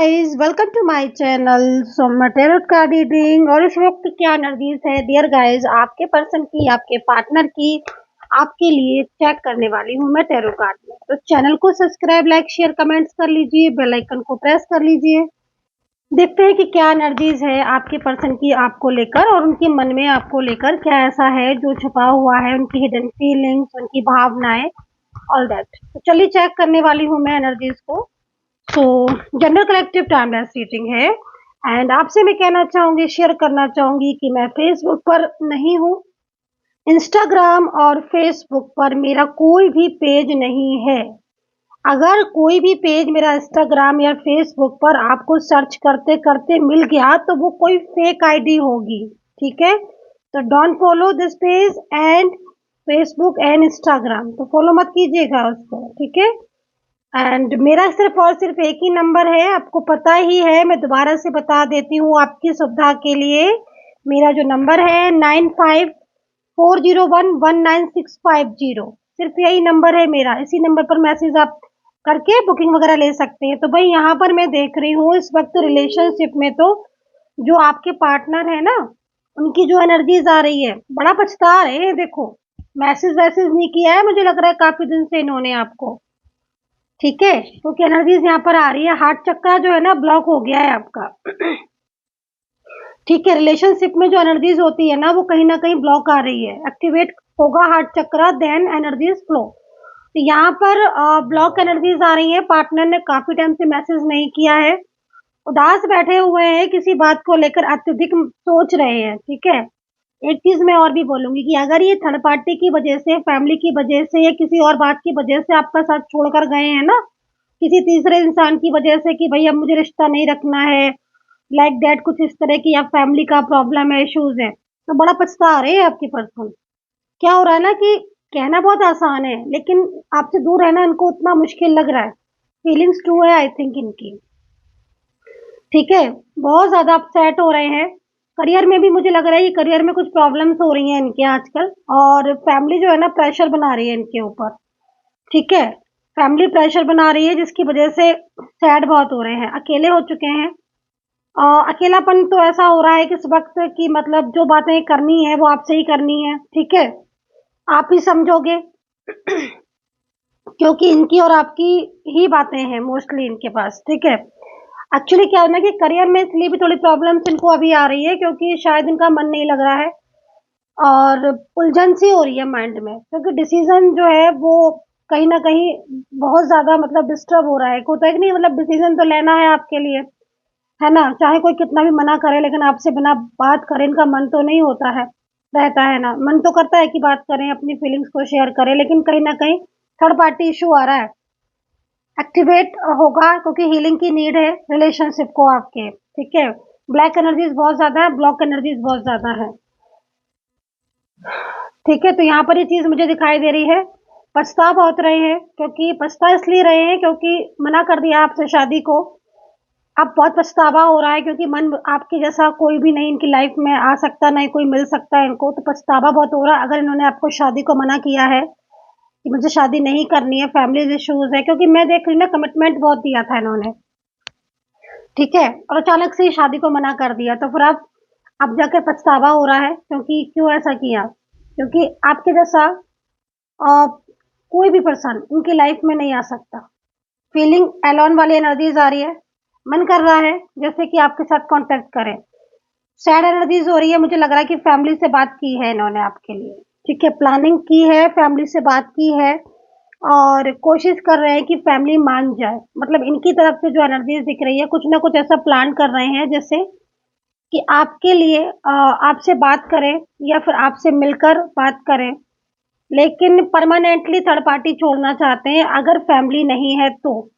Guys welcome to my channel. So मैं tarot card reading और इस वक्त क्या एनर्जीज है डियर गाइस आपके पर्सन की, आपके पार्टनर की, आपके लिए चेक करने वाली हूँ मैं टैरो कार्ड में। तो चैनल को सब्सक्राइब, लाइक, शेयर, कमेंट्स कर लीजिए, बेल आइकन को प्रेस कर लीजिए। देखते हैं कि क्या एनर्जीज है आपके पर्सन की आपको लेकर और उनके मन में आपको लेकर क्या ऐसा है जो छुपा हुआ है, उनकी हिडन फीलिंग्स, उनकी भावनाएं, ऑल दैट। तो चलिए चेक करने वाली हूँ मैं एनर्जीज को। सो जनरल कलेक्टिव टाइमलेस रीडिंग है एंड आपसे मैं कहना चाहूंगी, शेयर करना चाहूंगी कि मैं फेसबुक पर नहीं हूँ, इंस्टाग्राम और फेसबुक पर मेरा कोई भी पेज नहीं है। अगर कोई भी पेज मेरा इंस्टाग्राम या फेसबुक पर आपको सर्च करते करते मिल गया तो वो कोई फेक आईडी होगी। ठीक है, तो don't follow this page and Facebook and Instagram, तो फॉलो मत कीजिएगा उसको। ठीक है, एंड मेरा सिर्फ और सिर्फ एक ही नंबर है, आपको पता ही है, मैं दोबारा से बता देती हूँ आपकी सुविधा के लिए। मेरा जो नंबर है 9540119650, सिर्फ यही नंबर है मेरा। इसी नंबर पर मैसेज आप करके बुकिंग वगैरह ले सकते हैं। तो भाई यहाँ पर मैं देख रही हूँ इस वक्त रिलेशनशिप में तो जो आपके पार्टनर है ना, उनकी जो एनर्जीज आ रही है, बड़ा पछता रहे हैं। देखो, मैसेज वैसेज नहीं किया है, मुझे लग रहा है काफी दिन से इन्होंने आपको। ठीक है, क्योंकि एनर्जीज यहाँ पर आ रही है, हार्ट चक्रा जो है ना ब्लॉक हो गया है आपका। ठीक है, रिलेशनशिप में जो एनर्जीज होती है ना वो कहीं ना कहीं ब्लॉक आ रही है, एक्टिवेट होगा हार्ट चक्रा, देन एनर्जीज फ्लो। तो यहाँ पर ब्लॉक एनर्जीज आ रही है, पार्टनर ने काफी टाइम से मैसेज नहीं किया है, उदास बैठे हुए हैं, किसी बात को लेकर अत्यधिक सोच रहे हैं। ठीक है, एक चीज मैं और भी बोलूंगी कि अगर ये थर्ड पार्टी की वजह से, फैमिली की वजह से या किसी और बात की वजह से आपका साथ छोड़कर गए हैं ना, किसी तीसरे इंसान की वजह से कि भई अब मुझे रिश्ता नहीं रखना है, लाइक दैट, कुछ इस तरह की, या फैमिली का प्रॉब्लम है, इश्यूज है, तो बड़ा पछता रहे हैं आपके पर्सन। क्या हो रहा है ना कि कहना बहुत आसान है लेकिन आपसे दूर रहना इनको उतना मुश्किल लग रहा है। फीलिंग्स टू है आई थिंक इनकी। ठीक है, बहुत ज्यादा अपसेट हो रहे हैं। करियर में भी मुझे लग रहा है कि करियर में कुछ प्रॉब्लम्स हो रही हैं इनके आजकल, और फैमिली जो है ना प्रेशर बना रही है इनके ऊपर। ठीक है, फैमिली प्रेशर बना रही है जिसकी वजह से सैड बहुत हो रहे हैं, अकेले हो चुके हैं। अकेलापन तो ऐसा हो रहा है कि इस वक्त की मतलब जो बातें करनी है वो आपसे ही करनी है। ठीक है, आप ही समझोगे क्योंकि इनकी और आपकी ही बातें हैं मोस्टली इनके पास। ठीक है, एक्चुअली क्या है ना कि करियर में इसलिए भी थोड़ी प्रॉब्लम्स इनको अभी आ रही है क्योंकि शायद इनका मन नहीं लग रहा है और उलझन सी हो रही है माइंड में, क्योंकि डिसीजन जो है वो कहीं ना कहीं बहुत ज्यादा मतलब डिस्टर्ब हो रहा है। होता है कि नहीं, मतलब डिसीजन तो लेना है आपके लिए, है ना, चाहे कोई कितना भी मना करे लेकिन आपसे बिना बात करे इनका मन तो नहीं होता है, रहता है ना, मन तो करता है कि बात करें, अपनी फीलिंग्स को शेयर करें, लेकिन कहीं ना कहीं थर्ड पार्टी इशू आ रहा है, एक्टिवेट होगा क्योंकि हीलिंग की नीड है रिलेशनशिप को आपके। ठीक है, ब्लैक एनर्जीज बहुत ज्यादा है, ब्लॉक एनर्जीज बहुत ज्यादा है। ठीक है, तो यहाँ पर ये चीज मुझे दिखाई दे रही है, पछता बहुत रहे हैं, क्योंकि पछता इसलिए रहे हैं क्योंकि मना कर दिया आपसे शादी को। अब बहुत पछतावा हो रहा है क्योंकि मन आपके जैसा कोई भी नहीं इनकी लाइफ में आ सकता, नहीं कोई मिल सकता है इनको, तो पछतावा बहुत हो रहा है। अगर इन्होंने आपको शादी को मना किया है कि मुझे शादी नहीं करनी है, फैमिली इश्यूज है, क्योंकि मैं देख रही ना कमिटमेंट बहुत दिया था इन्होंने। ठीक है, और अचानक से ही शादी को मना कर दिया, तो फिर अब जाके पछतावा हो रहा है क्योंकि क्यों ऐसा किया, क्योंकि आपके जैसा अ, कोई भी पर्सन उनकी लाइफ में नहीं आ सकता। फीलिंग एलोन वाली एनर्जीज आ रही है, मन कर रहा है जैसे कि आपके साथ कांटेक्ट करें। सैड एनर्जीज हो रही है, मुझे लग रहा है कि फैमिली से बात की है इन्होंने आपके लिए। ठीक है, प्लानिंग की है, फैमिली से बात की है और कोशिश कर रहे हैं कि फैमिली मान जाए। मतलब इनकी तरफ से जो एनर्जीज दिख रही है, कुछ ना कुछ ऐसा प्लान कर रहे हैं जैसे कि आपके लिए आपसे बात करें या फिर आपसे मिलकर बात करें, लेकिन परमानेंटली थर्ड पार्टी छोड़ना चाहते हैं अगर फैमिली नहीं है तो।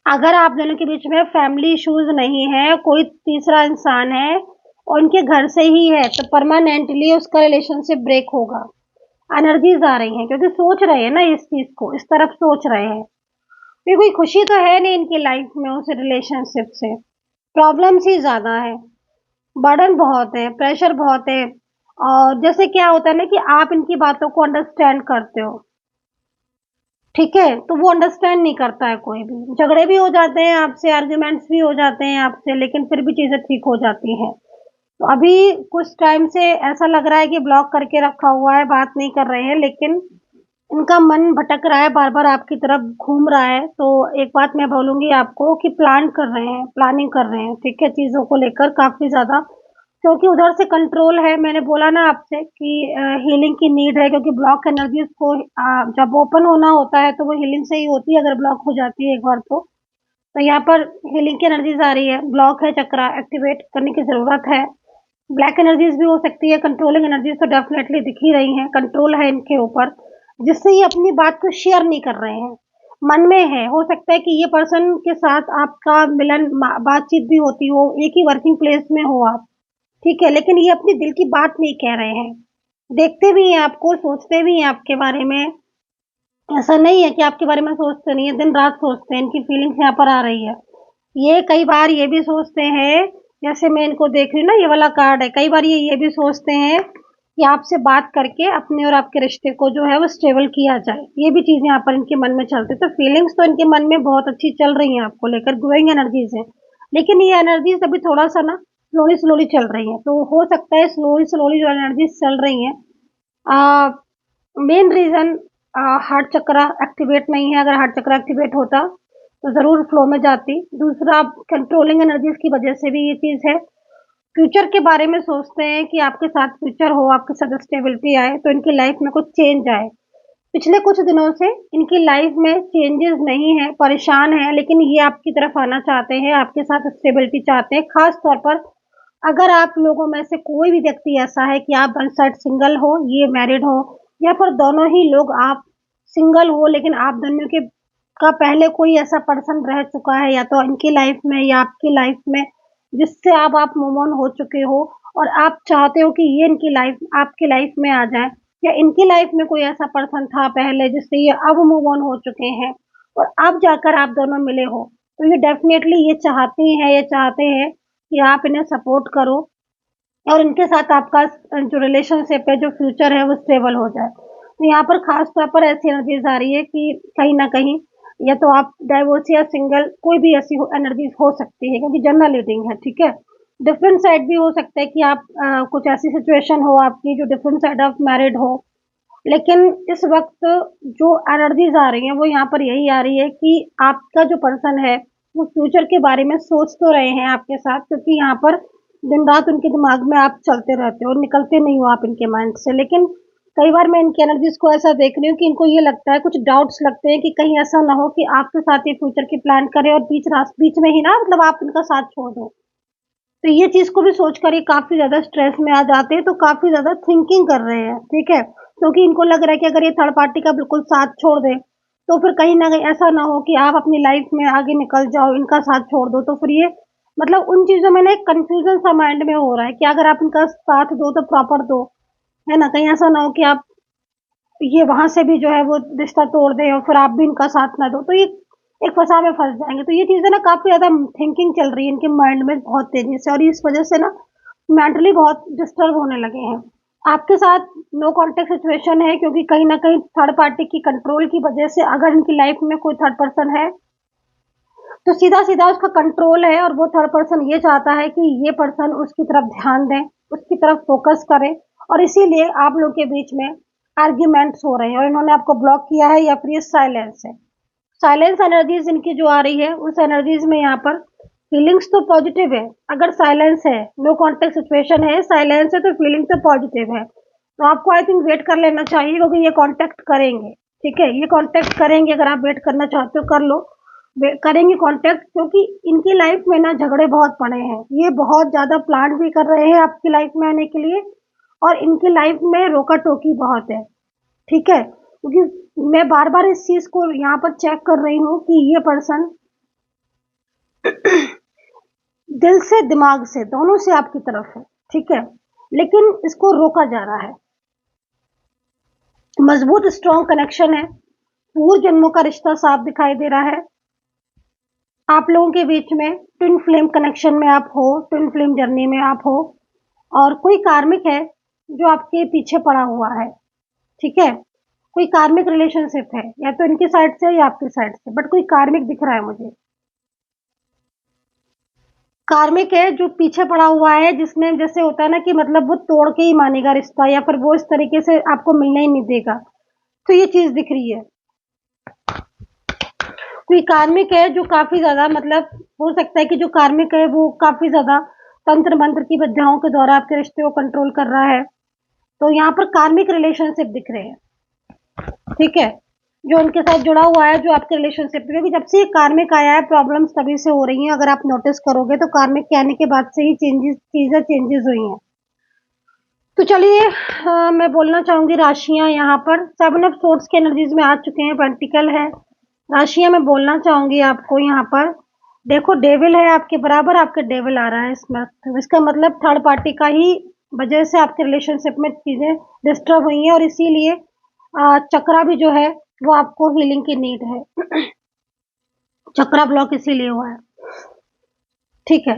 अगर आप दोनों के बीच में फैमिली इश्यूज नहीं है, कोई तीसरा इंसान है और उनके घर से ही है, तो परमानेंटली उसका रिलेशनशिप ब्रेक होगा। एनर्जीज आ रही हैं क्योंकि सोच रहे हैं ना इस चीज को, इस तरफ सोच रहे हैं। फिर कोई खुशी तो है नहीं इनकी लाइफ में उस रिलेशनशिप से, प्रॉब्लम्स ही ज्यादा है, बर्डन बहुत है, प्रेशर बहुत है। और जैसे क्या होता है ना कि आप इनकी बातों को अंडरस्टैंड करते हो, ठीक है, तो वो अंडरस्टैंड नहीं करता है कोई भी। झगड़े भी हो जाते हैं आपसे, आर्ग्यूमेंट्स भी हो जाते हैं आपसे, लेकिन फिर भी चीज़ें ठीक हो जाती हैं। तो अभी कुछ टाइम से ऐसा लग रहा है कि ब्लॉक करके रखा हुआ है, बात नहीं कर रहे हैं, लेकिन इनका मन भटक रहा है, बार-बार आपकी तरफ घूम रहा है। तो एक बात मैं बोलूँगी आपको कि प्लान कर रहे हैं, प्लानिंग कर रहे हैं, ठीक है? चीज़ों को लेकर काफ़ी ज़्यादा, क्योंकि उधर से कंट्रोल है। मैंने बोला ना आपसे कि हीलिंग की नीड है, क्योंकि ब्लॉक एनर्जीज़ को जब ओपन होना होता है तो वो हीलिंग से ही होती है, अगर ब्लॉक हो जाती है एक बार तो। तो यहाँ पर हीलिंग की एनर्जीज़ आ रही है, ब्लॉक है चक्रा, एक्टिवेट करने की ज़रूरत है। ब्लैक एनर्जीज़ भी हो सकती है, कंट्रोलिंग एनर्जीज़ तो डेफ़िनेटली दिख ही रही हैं, कंट्रोल है इनके ऊपर, जिससे ये अपनी बात को शेयर नहीं कर रहे हैं। मन में है, हो सकता है कि ये पर्सन के साथ आपका मिलन बातचीत भी होती हो, एक ही वर्किंग प्लेस में हो आप, ठीक है? लेकिन ये अपने दिल की बात नहीं कह रहे हैं। देखते भी हैं आपको, सोचते भी हैं आपके बारे में, ऐसा नहीं है कि आपके बारे में सोचते नहीं है, दिन-रात सोचते हैं, इनकी फीलिंग्स यहाँ पर आ रही है। ये कई बार ये भी सोचते हैं, जैसे मैं इनको देख रही हूँ ना, ये वाला कार्ड है, कई बार ये भी सोचते हैं कि आपसे बात करके अपने और आपके रिश्ते को जो है वो स्टेबल किया जाए। ये भी चीज़ यहाँ पर इनके मन में चलती है। तो फीलिंग्स तो इनके मन में बहुत अच्छी चल रही हैं आपको लेकर, ग्रोइंग एनर्जीज़ हैं। लेकिन ये एनर्जीज़ अभी थोड़ा-सा ना स्लोली-स्लोली चल रही हैं। तो हो सकता है स्लोली-स्लोली जो एनर्जीज़ चल रही हैं, अ, मेन रीज़न हार्ट चक्रा एक्टिवेट नहीं है। अगर हार्ट चक्रा एक्टिवेट होता, तो ज़रूर फ्लो में जाती। दूसरा, कंट्रोलिंग एनर्जीज़ की वजह से भी ये चीज़ है। फ्यूचर के बारे में सोचते हैं कि आपके साथ फ्यूचर हो, आपके साथ स्टेबिलिटी आए, तो इनकी लाइफ में कुछ चेंज आए। पिछले कुछ दिनों से इनकी लाइफ में चेंजेस नहीं है, परेशान हैं, लेकिन ये आपकी तरफ आना चाहते हैं, आपके साथ स्टेबिलिटी चाहते हैं। ख़ास तौर पर अगर आप लोगों में से कोई भी व्यक्ति ऐसा है कि आप वन साइड सिंगल हो, ये मैरिड हो, या फिर दोनों ही लोग आप सिंगल हो, लेकिन आप दोनों के का पहले कोई ऐसा पर्सन रह चुका है, या तो इनकी लाइफ में या आपकी लाइफ में, जिससे अब आप मूव ऑन हो चुके हो और आप चाहते हो कि ये इनकी लाइफ आपकी लाइफ में आ जाए, या इनकी लाइफ में कोई ऐसा पर्सन था पहले जिससे ये अब मूव ऑन हो चुके हैं और अब जाकर आप दोनों मिले हो, तो ये डेफिनेटली ये चाहती हैं, ये चाहते हैं कि आप इन्हें सपोर्ट करो और इनके साथ आपका जो रिलेशनशिप है, जो फ्यूचर है, वो स्टेबल हो जाए। तो यहाँ पर ख़ास तौर पर ऐसी एनर्जीज़ आ रही है कि कहीं न कहीं या तो आप डाइवोर्स या सिंगल, कोई भी ऐसी हो एनर्जीज़ हो सकती है, क्योंकि जनरल रीडिंग है, ठीक है? डिफरेंट साइड भी हो सकता है कि आप कुछ ऐसी सिचुएशन हो आपकी जो डिफरेंट साइड ऑफ मैरिड हो। लेकिन इस वक़्त जो एनर्जीज़ आ रही हैं, वो यहाँ पर यही आ रही है कि आपका जो पर्सन है, वो फ्यूचर के बारे में सोच तो रहे हैं आपके साथ, क्योंकि यहाँ पर दिन-रात उनके दिमाग में आप चलते रहते हो, निकलते नहीं हो आप इनके माइंड से। लेकिन कई बार मैं इनकी एनर्जीज़ को ऐसा देख रही हूँ कि इनको ये लगता है, कुछ डाउट्स लगते हैं कि कहीं ऐसा ना हो कि आपके साथ ये फ्यूचर की प्लान करें और बीच में ही ना, मतलब आप इनका साथ छोड़ दो। तो ये चीज़ को भी सोचकर ये काफ़ी ज़्यादा स्ट्रेस में आ जाते हैं, तो काफ़ी ज़्यादा थिंकिंग कर रहे हैं, ठीक है? क्योंकि इनको लग रहा है कि अगर ये थर्ड पार्टी का बिल्कुल साथ छोड़ दें, तो फिर कहीं न कहीं ऐसा ना हो कि आप अपनी लाइफ़ में आगे निकल जाओ, इनका साथ छोड़ दो, तो फिर ये मतलब उन चीज़ों में ना एक कन्फ्यूज़न सा माइंड में हो रहा है कि अगर आप इनका साथ दो तो प्रॉपर दो, है ना? कहीं ऐसा ना हो कि आप ये वहाँ से भी जो है वो रिश्ता तोड़ दें और फिर आप भी इनका साथ ना दो, तो ये एक फँसा में फँस जाएँगे। तो ये चीज़ें ना काफ़ी ज़्यादा थिंकिंग चल रही है इनके माइंड में बहुत तेज़ी से, और इस वज़ह से ना मेंटली बहुत डिस्टर्ब होने लगे हैं। आपके साथ नो कॉन्टैक्ट सिचुएशन है, क्योंकि कहीं न कहीं थर्ड पार्टी की कंट्रोल की वज़ह से अगर इनकी लाइफ़ में कोई थर्ड पर्सन है, तो सीधा-सीधा उसका कंट्रोल है और वो थर्ड पर्सन ये चाहता है कि ये पर्सन उसकी तरफ ध्यान दें, उसकी तरफ फ़ोकस करें, और इसीलिए आप लोग के बीच में आर्ग्यूमेंट्स हो रहे हैं और इन्होंने आपको ब्लॉक किया है, या फिर ये साइलेंस है। साइलेंस एनर्जीज़ इनकी जो आ रही है, उस एनर्जीज़ में यहाँ पर फीलिंग्स तो पॉज़िटिव है। अगर साइलेंस है, नो कॉन्टैक्ट सिचुएशन है, साइलेंस है, तो फीलिंग तो पॉज़िटिव है। तो आपको आई थिंक वेट कर लेना चाहिए, क्योंकि ये कॉन्टैक्ट करेंगे, ठीक है? ये कॉन्टैक्ट करेंगे, अगर आप वेट करना चाहते हो कर लो। वे करेंगे कॉन्टैक्ट, क्योंकि इनकी लाइफ़ में ना झगड़े बहुत पड़े हैं। ये बहुत ज़्यादा प्लान भी कर रहे हैं आपकी लाइफ़ में आने के लिए, और इनकी लाइफ़ में रोका-टोकी बहुत है। ठीक है? क्योंकि मैं बार-बार इस चीज़ को यहाँ पर चेक कर रही हूँ कि ये पर्सन दिल से, दिमाग से, दोनों से आपकी तरफ है, ठीक है? लेकिन इसको रोका जा रहा है। मज़बूत स्ट्रॉन्ग कनेक्शन है, पूर्व जन्मों का रिश्ता साफ दिखाई दे रहा है। आप लोगों के बीच में ट्विन फ्लेम कनेक्शन में आप हो, ट्विन फ्लेम जर्नी में आप हो, और कोई कार्मिक है जो आपके पीछे पड़ा हुआ है, ठीक है? कोई कार्मिक रिलेशनशिप है, या तो इनकी साइड से या आपकी साइड से, बट कोई कार्मिक दिख रहा है मुझे। कार्मिक है जो पीछे पड़ा हुआ है, जिसमें जैसे होता है ना कि मतलब वो तोड़ के ही मानेगा रिश्ता, या फिर वो इस तरीके से आपको मिलने ही नहीं देगा। तो ये चीज दिख रही है। कोई कार्मिक है जो काफी ज्यादा मतलब हो सकता है कि जो कार्मिक है वो काफी ज्यादा तंत्र मंत्र की विद्याओं के द्वारा आपके रिश्ते को कंट्रोल कर रहा है। तो यहाँ पर कार्मिक रिलेशनशिप दिख रहे हैं, ठीक है, जो उनके साथ जुड़ा हुआ है, जो आपके रिलेशनशिप, क्योंकि जब से ये कार्मिक आया है प्रॉब्लम्स तभी से हो रही हैं। अगर आप नोटिस करोगे तो कार्मिक के आने के बाद से ही चेंजेस हुई हैं। तो चलिए मैं बोलना चाहूंगी राशियां यहाँ पर 7 ऑफ सोर्ट्स के एनर्जीज में आ चुके हैं, पेंटिकल है। राशियां मैं बोलना चाहूंगी आपको यहाँ पर, देखो डेविल है आपके बराबर, आपके डेविल आ रहा है इसमें, तो इसका मतलब थर्ड पार्टी का ही वजह से आपके रिलेशनशिप में चीजें डिस्टर्ब हुई हैं, और इसीलिए चक्रा भी जो है वो आपको हीलिंग की नीड है। चक्रा ब्लॉक इसीलिए हुआ है, ठीक है।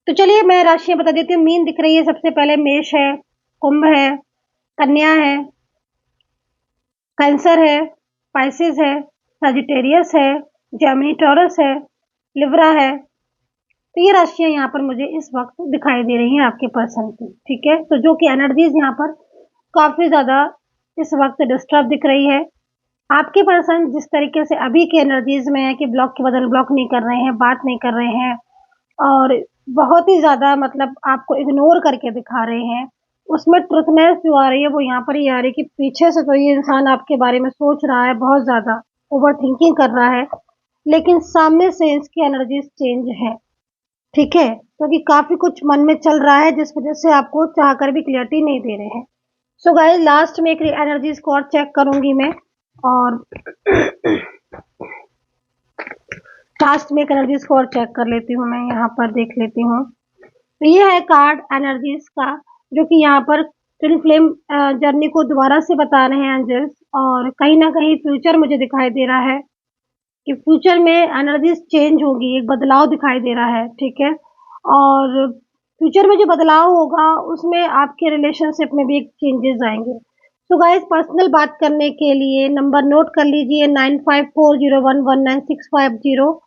तो चलिए मैं राशियां बता देती हूँ। मीन दिख रही है सबसे पहले, मेष है, कुंभ है, कन्या है, कैंसर है, पाइसेस है, सजिटेरियस है, जेमिनी टॉरस है, लिब्रा है। तो ये राशियां यहाँ पर मुझे इस वक्त दिखाई दे रही हैं आपके पर्सन की, ठीक है। तो जो कि एनर्जीज यहाँ पर काफी ज्यादा इस वक्त डिस्टर्ब दिख रही है। आपके पर्सन जिस तरीके से अभी के एनर्जीज में है कि ब्लॉक के बदल ब्लॉक नहीं कर रहे हैं, बात नहीं कर रहे हैं, और बहुत ही ज्यादा मतलब आपको इग्नोर करके दिखा रहे हैं, उसमें ट्रुथनेस जो आ रही है वो यहाँ पर ही आ रही है कि पीछे से तो ये इंसान आपके बारे में सोच रहा है, बहुत ज्यादा ओवर थिंकिंग कर रहा है, लेकिन सामने से इसकी एनर्जीज चेंज है, ठीक है, क्योंकि काफी कुछ मन में चल रहा है जिस वजह से आपको चाहकर भी क्लियरिटी नहीं दे रहे हैं। सो गाइस लास्ट में एक एनर्जीज को और चेक करूंगी मैं, और लास्ट में एक एनर्जीज को और चेक कर लेती हूँ मैं, यहाँ पर देख लेती हूँ। तो ये है कार्ड एनर्जीज का, जो कि यहाँ पर ट्विन फ्लेम जर्नी को दोबारा से बता रहे हैं एंजल्स, और कहीं ना कहीं फ्यूचर मुझे दिखाई दे रहा है कि फ्यूचर में एनर्जीज चेंज होगी, एक बदलाव दिखाई दे रहा है, ठीक है। और फ्यूचर में जो बदलाव होगा उसमें आपके रिलेशनशिप में भी एक चेंजेस आएंगे। तो गाइस पर्सनल बात करने के लिए नंबर नोट कर लीजिए 9540119650।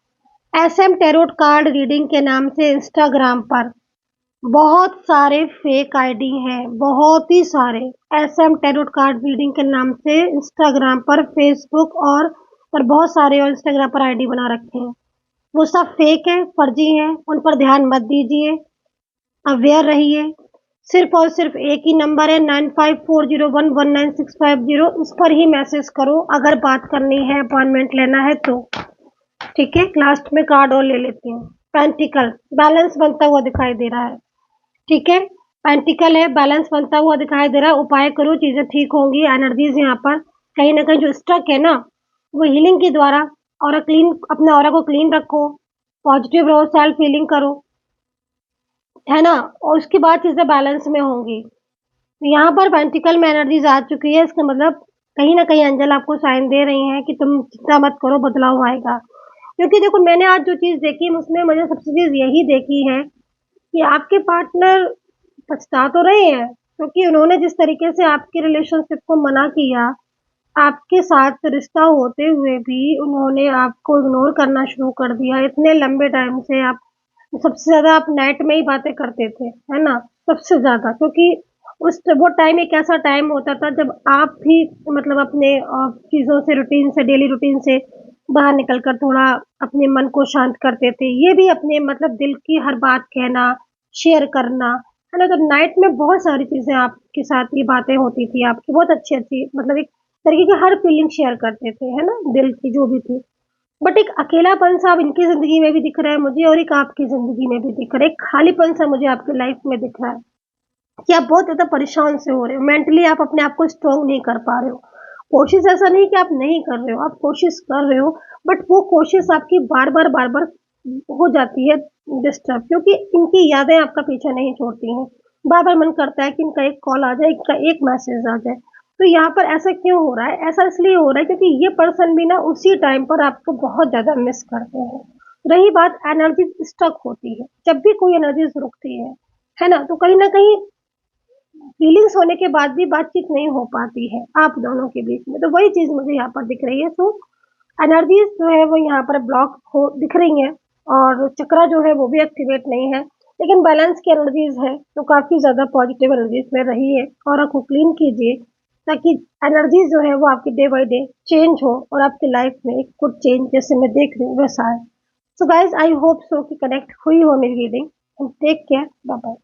SM टैरोट कार्ड रीडिंग के नाम से इंस्टाग्राम पर बहुत सारे फेक आईडी हैं, बहुत ही सारे। SM टैरोट कार्ड रीडिंग के नाम से इंस्टाग्राम पर, फेसबुक और पर बहुत सारे और इंस्टाग्राम पर आईडी बना रखे हैं, वो सब फेक है, फर्जी है, उन पर ध्यान मत दीजिए, अवेयर रहिए। सिर्फ और सिर्फ एक ही नंबर है 9540119650, उस पर ही मैसेज करो अगर बात करनी है, अपॉइंटमेंट लेना है तो, ठीक है। लास्ट में कार्ड और ले लेती हूँ। पेंटिकल बैलेंस बनता हुआ दिखाई दे रहा है, ठीक है, पेंटिकल है, बैलेंस बनता हुआ दिखाई दे रहा है। उपाय करो, चीजें ठीक होंगी। एनर्जीज यहाँ पर कहीं ना कहीं जो स्टक है ना, वो हीलिंग के द्वारा, और क्लीन, अपने ऑरा को क्लीन रखो, पॉजिटिव रहो, सेल्फ हीलिंग करो, है ना, और उसके बाद चीजें बैलेंस में होंगी। तो यहाँ पर पेंटिकल में एनर्जीज आ चुकी है, इसका मतलब कहीं ना कहीं एंजल आपको साइन दे रही हैं कि तुम चिंता मत करो, बदलाव आएगा। क्योंकि देखो मैंने आज जो चीज देखी उसमें मुझे सबसे चीज यही देखी है कि आपके पार्टनर पछता तो रहे हैं, क्योंकि उन्होंने जिस तरीके से आपके रिलेशनशिप को मना किया, आपके साथ रिश्ता होते हुए भी उन्होंने आपको इग्नोर करना शुरू कर दिया इतने लंबे टाइम से। आप सबसे ज्यादा आप नेट में ही बातें करते थे, है ना, सबसे ज्यादा, क्योंकि उस वो टाइम एक ऐसा टाइम होता था जब आप भी मतलब अपने चीजों से, रूटीन से, डेली रूटीन से बाहर निकलकर थोड़ा अपने मन को शांत करते थे। ये भी अपने मतलब दिल की हर बात कहना, शेयर करना, है ना। तो नाइट में बहुत सारी चीजें आपके साथ ये बातें होती थी आपकी, बहुत अच्छी अच्छी, मतलब एक तरीके की हर फीलिंग शेयर करते थे, है ना, दिल की जो भी थी। बट एक अकेलापन सा अब इनकी जिंदगी में भी दिख रहा है मुझे, और एक आपकी जिंदगी में भी दिख रहा है, एक खालीपन सा मुझे आपकी लाइफ में दिख रहा है कि आप बहुत ज्यादा परेशान से हो रहे हो, मेंटली आप अपने आप को स्ट्रॉन्ग नहीं कर पा रहे हो। कोशिश ऐसा नहीं कि आप नहीं कर रहे हो, आप कोशिश कर रहे हो, बट वो कोशिश आपकी बार बार हो जाती है डिस्टर्ब, क्योंकि इनकी यादें आपका पीछा नहीं छोड़ती हैं। बार बार मन करता है कि इनका एक कॉल आ जाए, इनका एक मैसेज आ जाए। तो यहाँ पर ऐसा क्यों हो रहा है? ऐसा इसलिए हो रहा है क्योंकि ये पर्सन भी ना उसी टाइम पर आपको बहुत ज्यादा मिस करते हैं। रही बात एनर्जी स्टक होती है, जब भी कोई एनर्जी रुकती है ना, तो कहीं ना कहीं फीलिंग्स होने के बाद भी बातचीत नहीं हो पाती है आप दोनों के बीच में, तो वही चीज़ मुझे यहाँ पर दिख रही है। सो एनर्जीज़ जो है वो यहाँ पर ब्लॉक हो दिख रही हैं और चक्रा जो है वो भी एक्टिवेट नहीं है। लेकिन बैलेंस की एनर्जीज़ है, तो काफ़ी ज़्यादा पॉजिटिव एनर्जीज़ में रहिए, ऑरा को क्लीन कीजिए ताकि एनर्जीज़ जो है वो आपकी डे बाय डे चेंज हो और आपकी लाइफ में एक गुड चेंज जैसे मैं देख रही हूँ वैसा आए। So guys I hope so कि कनेक्ट हुई हो मेरी reading. Take care, bye bye.